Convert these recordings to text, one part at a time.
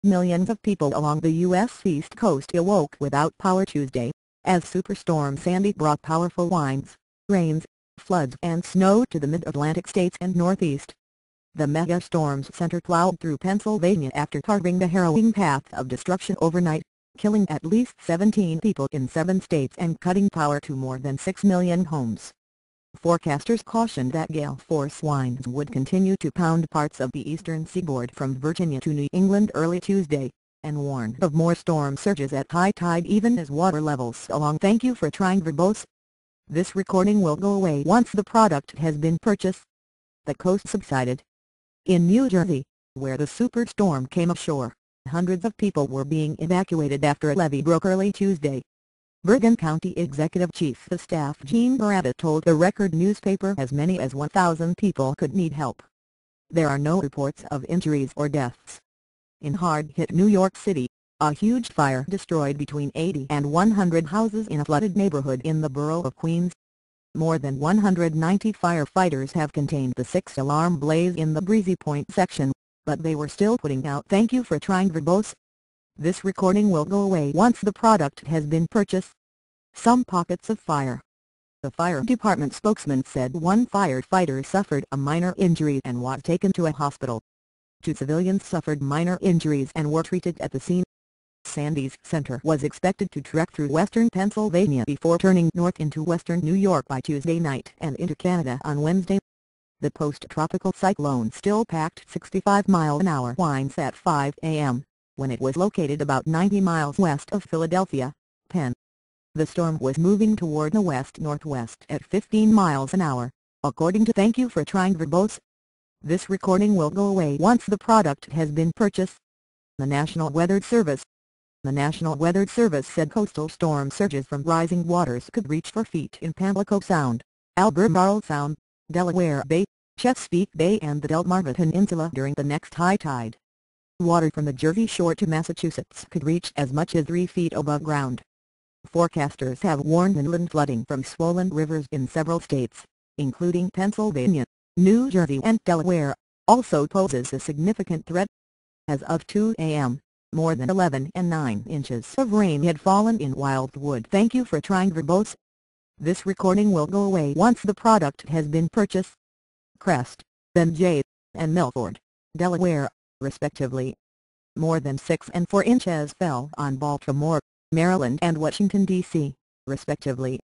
Millions of people along the U.S. East Coast awoke without power Tuesday, as Superstorm Sandy brought powerful winds, rains, floods and snow to the mid-Atlantic states and Northeast. The mega-storm's center plowed through Pennsylvania after carving a harrowing path of destruction overnight, killing at least 17 people in 7 states and cutting power to more than 6 million homes. Forecasters cautioned that gale-force winds would continue to pound parts of the eastern seaboard from Virginia to New England early Tuesday, and warned of more storm surges at high tide even as water levels along. Thank you for trying verbose. This recording will go away once the product has been purchased. The coast subsided. In New Jersey, where the superstorm came ashore, hundreds of people were being evacuated after a levee broke early Tuesday. Bergen County Executive Chief of Staff Gene Barata told the Record newspaper as many as 1,000 people could need help. There are no reports of injuries or deaths. In hard-hit New York City, a huge fire destroyed between 80 and 100 houses in a flooded neighborhood in the borough of Queens. More than 190 firefighters have contained the 6-alarm blaze in the Breezy Point section, but they were still putting out. Thank you for trying verbose. This recording will go away once the product has been purchased. Some pockets of fire. The fire department spokesman said one firefighter suffered a minor injury and was taken to a hospital. 2 civilians suffered minor injuries and were treated at the scene. Sandy's center was expected to trek through western Pennsylvania before turning north into western New York by Tuesday night and into Canada on Wednesday. The post-tropical cyclone still packed 65-mile-an-hour winds at 5 a.m., when it was located about 90 miles west of Philadelphia, Penn. The storm was moving toward the west-northwest at 15 miles an hour, according to Thank You for Trying Verbose. This recording will go away once the product has been purchased. The National Weather Service. The National Weather Service said coastal storm surges from rising waters could reach 4 feet in Pamlico Sound, Albemarle Sound, Delaware Bay, Chesapeake Bay and the Delmarva Peninsula during the next high tide. Water from the Jersey Shore to Massachusetts could reach as much as 3 feet above ground. Forecasters have warned inland flooding from swollen rivers in several states, including Pennsylvania, New Jersey and Delaware, also poses a significant threat. As of 2 a.m., more than 11 and 9 inches of rain had fallen in Wildwood. Thank you for trying verbose. This recording will go away once the product has been purchased. Crest, Ben J, and Milford, Delaware, respectively. More than 6 and 4 inches fell on Baltimore, Maryland and Washington, D.C., respectively.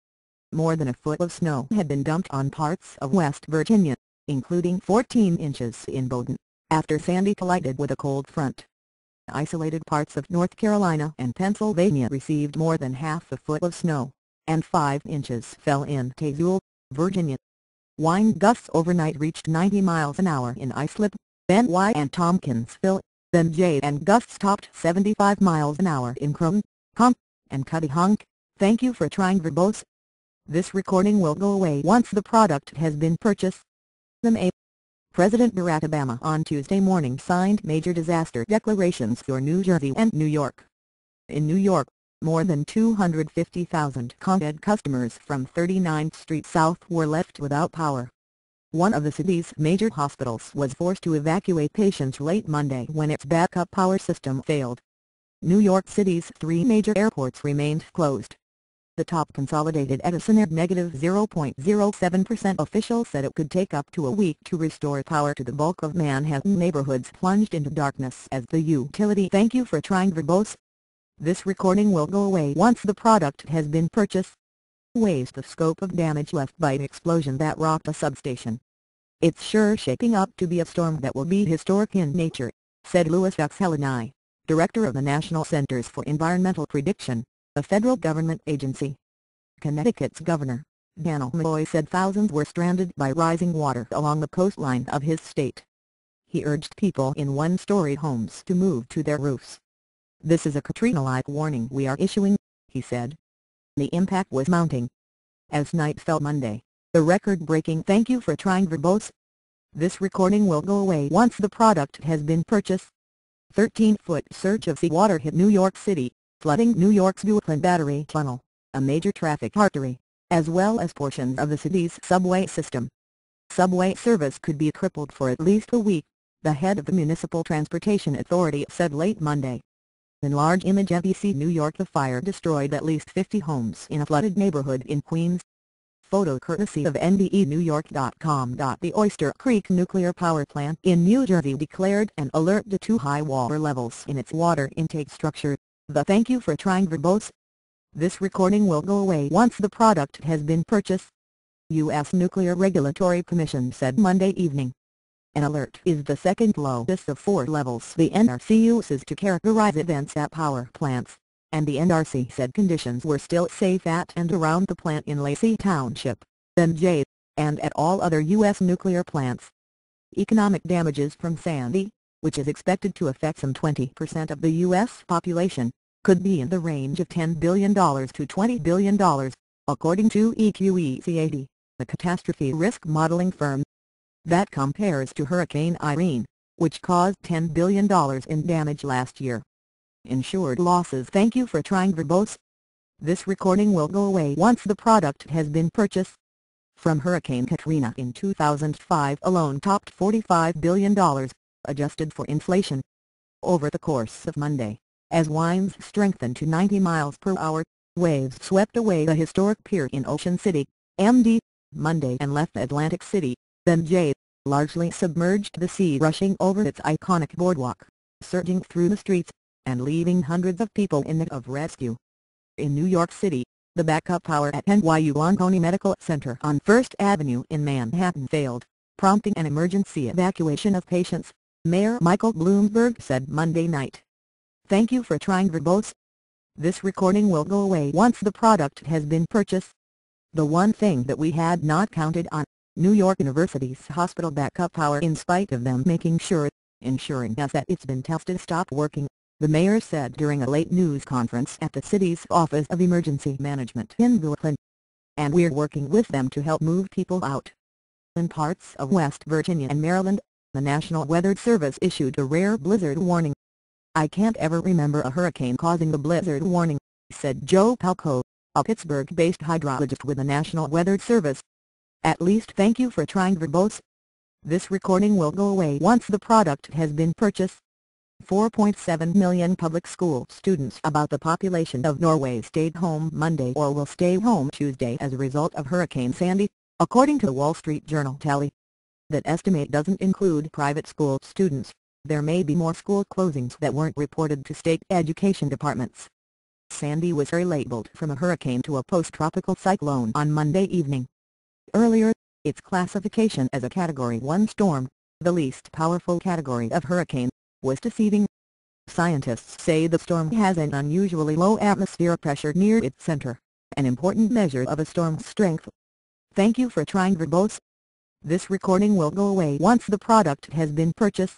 More than a foot of snow had been dumped on parts of West Virginia, including 14 inches in Bowdoin, after Sandy collided with a cold front. Isolated parts of North Carolina and Pennsylvania received more than half a foot of snow, and 5 inches fell in Tazewell, Virginia. Wind gusts overnight reached 90 miles an hour in Islip, Ben Y and Tompkinsville, Ben J and gusts topped 75 miles an hour in Croton, Comp, and Cuttyhunk. Thank you for trying verbose. This recording will go away once the product has been purchased. President Barack Obama on Tuesday morning signed major disaster declarations for New Jersey and New York. In New York, more than 250,000 ComEd customers from 39th Street South were left without power. One of the city's major hospitals was forced to evacuate patients late Monday when its backup power system failed. New York City's 3 major airports remained closed. The top consolidated Edison aired -0.07%. Officials said it could take up to a week to restore power to the bulk of Manhattan neighborhoods plunged into darkness as the utility. Thank you for trying verbose. This recording will go away once the product has been purchased. Weighs the scope of damage left by an explosion that rocked a substation. It's sure shaping up to be a storm that will be historic in nature, said Louis Uxelani, director of the National Centers for Environmental Prediction, a federal government agency. Connecticut's Governor, Daniel Malloy, said thousands were stranded by rising water along the coastline of his state. He urged people in one-story homes to move to their roofs. This is a Katrina-like warning we are issuing, he said. The impact was mounting. As night fell Monday, the record-breaking Thank You for Trying verbose. This recording will go away once the product has been purchased. 13-foot surge of seawater hit New York City, flooding New York's Brooklyn Battery Tunnel, a major traffic artery, as well as portions of the city's subway system. Subway service could be crippled for at least a week, the head of the Municipal Transportation Authority said late Monday. In large image NBC New York, the fire destroyed at least 50 homes in a flooded neighborhood in Queens. Photo courtesy of NBENewYork.com. The Oyster Creek Nuclear Power Plant in New Jersey declared an alert due to high water levels in its water intake structure. The thank you for trying verbose. This recording will go away once the product has been purchased. U.S. Nuclear Regulatory Commission said Monday evening. An alert is the second lowest of 4 levels the NRC uses to characterize events at power plants, and the NRC said conditions were still safe at and around the plant in Lacey Township, NJ, and at all other U.S. nuclear plants. Economic damages from Sandy, which is expected to affect some 20% of the U.S. population, could be in the range of $10 billion to $20 billion, according to EQECAD, the catastrophe risk modeling firm. That compares to Hurricane Irene, which caused $10 billion in damage last year. Insured losses. Thank you for trying verbose. This recording will go away once the product has been purchased. From Hurricane Katrina in 2005 alone topped $45 billion, adjusted for inflation. Over the course of Monday, as winds strengthened to 90 miles per hour, waves swept away the historic pier in Ocean City, MD, Monday and left Atlantic City, NJ, largely submerged, the sea rushing over its iconic boardwalk, surging through the streets, and leaving hundreds of people in need of rescue. In New York City, the backup power at NYU Oncone Medical Center on First Avenue in Manhattan failed, prompting an emergency evacuation of patients, Mayor Michael Bloomberg said Monday night. Thank you for trying verbose. This recording will go away once the product has been purchased. The one thing that we had not counted on, New York University's hospital backup power, in spite of them making sure, ensuring us that it's been tested, stopped working, the mayor said during a late news conference at the city's Office of Emergency Management in Brooklyn. And we're working with them to help move people out. In parts of West Virginia and Maryland, the National Weather Service issued a rare blizzard warning. I can't ever remember a hurricane causing the blizzard warning, said Joe Palco, a Pittsburgh-based hydrologist with the National Weather Service. At least thank you for trying verbose. This recording will go away once the product has been purchased. 4.7 million public school students, about the population of Norway, stayed home Monday or will stay home Tuesday as a result of Hurricane Sandy, according to the Wall Street Journal tally. That estimate doesn't include private school students. There may be more school closings that weren't reported to state education departments. Sandy was relabeled from a hurricane to a post-tropical cyclone on Monday evening. Earlier, its classification as a Category 1 storm, the least powerful category of hurricane, was deceiving. Scientists say the storm has an unusually low atmospheric pressure near its center, an important measure of a storm's strength. Thank you for trying verbose. This recording will go away once the product has been purchased.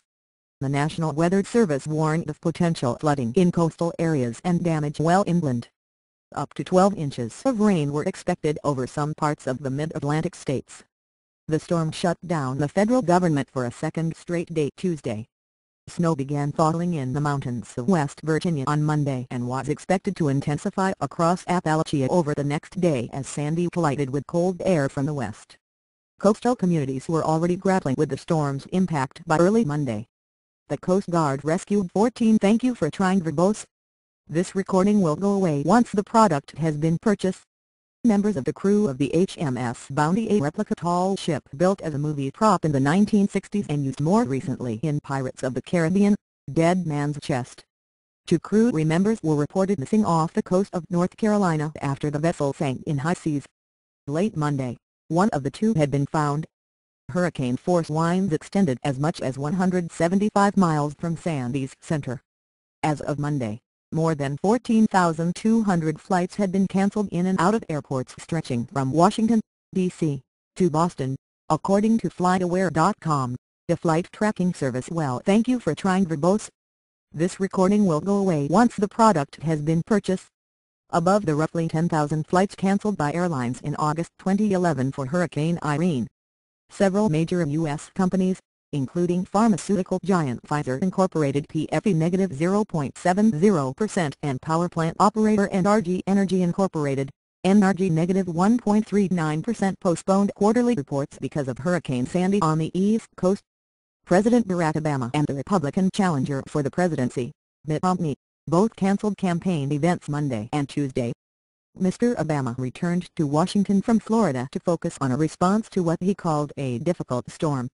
The National Weather Service warned of potential flooding in coastal areas and damage well inland. Up to 12 inches of rain were expected over some parts of the mid-Atlantic states. The storm shut down the federal government for a second straight day Tuesday. Snow began falling in the mountains of West Virginia on Monday and was expected to intensify across Appalachia over the next day as Sandy collided with cold air from the west. Coastal communities were already grappling with the storm's impact by early Monday. The Coast Guard rescued 14. Thank you for trying verbose. This recording will go away once the product has been purchased. Members of the crew of the HMS Bounty, a replica tall ship built as a movie prop in the 1960s and used more recently in Pirates of the Caribbean, Dead Man's Chest. 2 crew members were reported missing off the coast of North Carolina after the vessel sank in high seas. Late Monday, one of the 2 had been found. Hurricane force winds extended as much as 175 miles from Sandy's center. As of Monday, more than 14,200 flights had been canceled in and out of airports stretching from Washington, D.C., to Boston, according to FlightAware.com, the flight tracking service. Well, thank you for trying verbose. This recording will go away once the product has been purchased. Above the roughly 10,000 flights canceled by airlines in August 2011 for Hurricane Irene, several major U.S. companies, including pharmaceutical giant Pfizer Incorporated PFE-0.70% and power plant operator NRG Energy Incorporated, NRG -1.39%, postponed quarterly reports because of Hurricane Sandy on the East Coast. President Barack Obama and the Republican challenger for the presidency, Mitt Romney, both canceled campaign events Monday and Tuesday. Mr. Obama returned to Washington from Florida to focus on a response to what he called a difficult storm.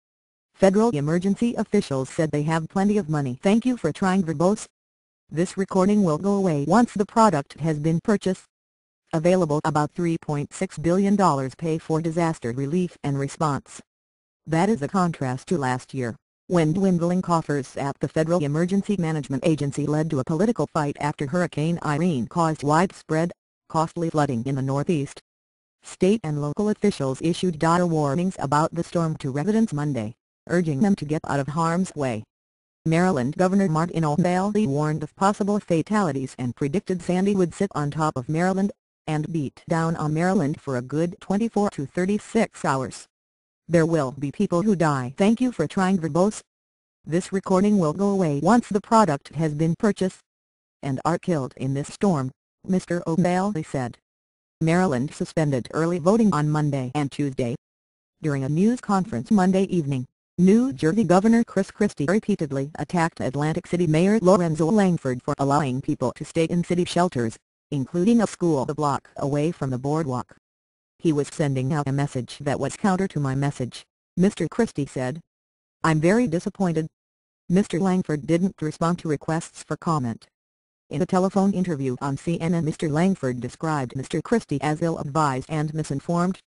Federal emergency officials said they have plenty of money. Thank you for trying verbose. This recording will go away once the product has been purchased. Available about $3.6 billion pay for disaster relief and response. That is a contrast to last year, when dwindling coffers at the Federal Emergency Management Agency led to a political fight after Hurricane Irene caused widespread, costly flooding in the Northeast. State and local officials issued dire warnings about the storm to residents Monday, urging them to get out of harm's way. Maryland Governor Martin O'Malley warned of possible fatalities and predicted Sandy would sit on top of Maryland and beat down on Maryland for a good 24 to 36 hours. There will be people who die. Thank you for trying verbose. This recording will go away once the product has been purchased. And are killed in this storm, Mr. O'Malley said. Maryland suspended early voting on Monday and Tuesday. During a news conference Monday evening, New Jersey Governor Chris Christie repeatedly attacked Atlantic City Mayor Lorenzo Langford for allowing people to stay in city shelters, including a school a block away from the boardwalk. He was sending out a message that was counter to my message, Mr. Christie said. I'm very disappointed. Mr. Langford didn't respond to requests for comment. In a telephone interview on CNN, Mr. Langford described Mr. Christie as ill-advised and misinformed.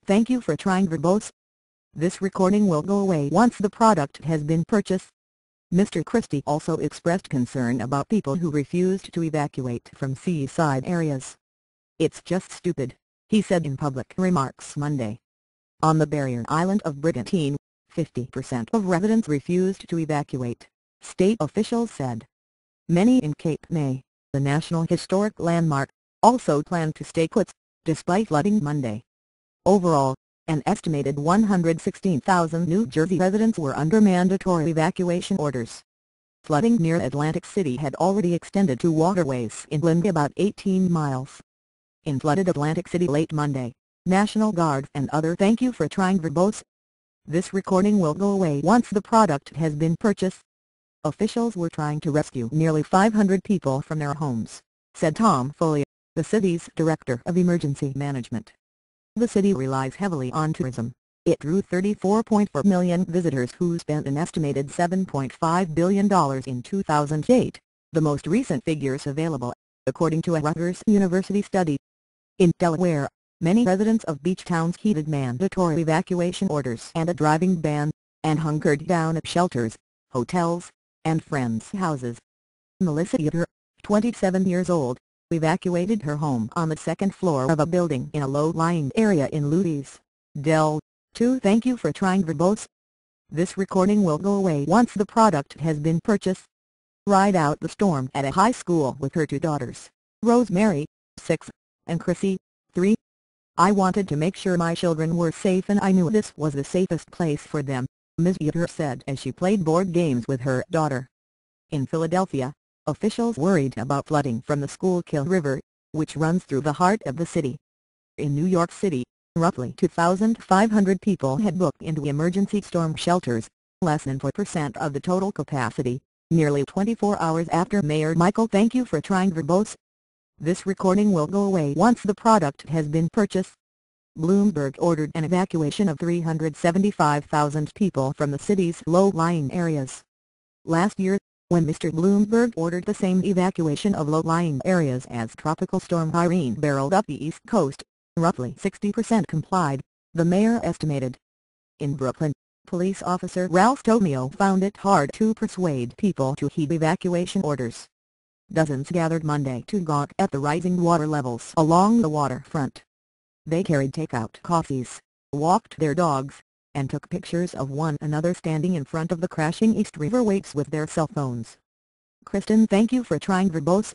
Thank you for trying verbose. This recording will go away once the product has been purchased. Mr. Christie also expressed concern about people who refused to evacuate from seaside areas. It's just stupid, he said in public remarks Monday. On the barrier island of Brigantine, 50% of residents refused to evacuate, state officials said. Many in Cape May, the National Historic Landmark, also plan to stay put, despite flooding Monday. Overall, an estimated 116,000 New Jersey residents were under mandatory evacuation orders. Flooding near Atlantic City had already extended to waterways inland about 18 miles. In flooded Atlantic City late Monday, National Guard and other thank you for trying verbose. This recording will go away once the product has been purchased. Officials were trying to rescue nearly 500 people from their homes, said Tom Foley, the city's director of emergency management. The city relies heavily on tourism. It drew 34.4 million visitors who spent an estimated $7.5 billion in 2008, the most recent figures available, according to a Rutgers University study. In Delaware, many residents of beach towns heeded mandatory evacuation orders and a driving ban, and hunkered down at shelters, hotels, and friends' houses. Melissa Yeager, 27 years old, evacuated her home on the second floor of a building in a low-lying area in Louise, Del. Thank you for trying verbose. This recording will go away once the product has been purchased. Ride out the storm at a high school with her two daughters, Rosemary, 6, and Chrissy, 3. I wanted to make sure my children were safe and I knew this was the safest place for them, Ms. Yeager said as she played board games with her daughter. In Philadelphia, officials worried about flooding from the Schuylkill River, which runs through the heart of the city. In New York City, roughly 2,500 people had booked into emergency storm shelters, less than 4% of the total capacity, nearly 24 hours after Mayor Michael thank you for trying verbose. This recording will go away once the product has been purchased. Bloomberg ordered an evacuation of 375,000 people from the city's low-lying areas. Last year, when Mr. Bloomberg ordered the same evacuation of low-lying areas as Tropical Storm Irene barreled up the East Coast, roughly 60% complied, the mayor estimated. In Brooklyn, police officer Ralph Tomeo found it hard to persuade people to heed evacuation orders. Dozens gathered Monday to gawk at the rising water levels along the waterfront. They carried takeout coffees, walked their dogs, and took pictures of one another standing in front of the crashing East River wakes with their cell phones. Kristen thank you for trying verbose.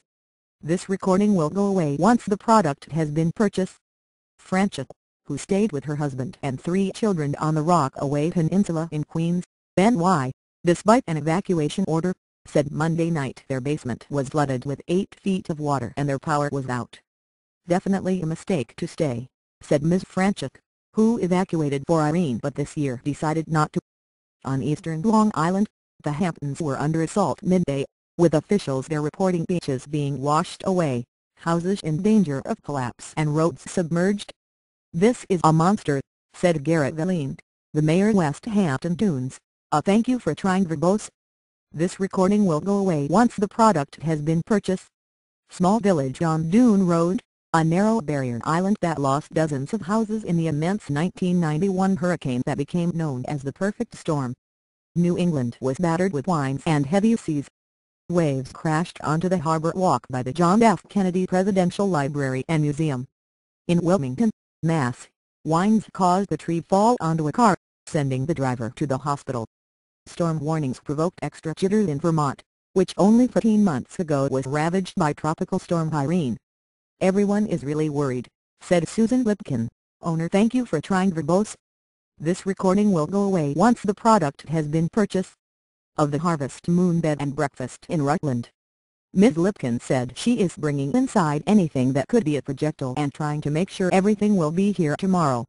This recording will go away once the product has been purchased. Franchuk, who stayed with her husband and 3 children on the Rockaway Peninsula in Queens, NY, despite an evacuation order, said Monday night their basement was flooded with 8 feet of water and their power was out. Definitely a mistake to stay, said Ms. Franchuk, who evacuated for Irene but this year decided not to. On eastern Long Island, the Hamptons were under assault midday, with officials there reporting beaches being washed away, houses in danger of collapse and roads submerged. "This is a monster," said Garrett Valine, the mayor of West Hampton Dunes. "A thank you for trying, verbose. This recording will go away once the product has been purchased." Small village on Dune Road, a narrow barrier island that lost dozens of houses in the immense 1991 hurricane that became known as the perfect storm. New England was battered with winds and heavy seas. Waves crashed onto the harbor walk by the John F. Kennedy Presidential Library and Museum. In Wilmington, Mass., winds caused a tree fall onto a car, sending the driver to the hospital. Storm warnings provoked extra jitters in Vermont, which only 14 months ago was ravaged by Tropical Storm Irene. "Everyone is really worried," said Susan Lipkin, owner. "Thank you for trying, verbose. This recording will go away once the product has been purchased." Of the Harvest Moon Bed and Breakfast in Rutland, Ms. Lipkin said she is bringing inside anything that could be a projectile and trying to make sure everything will be here tomorrow.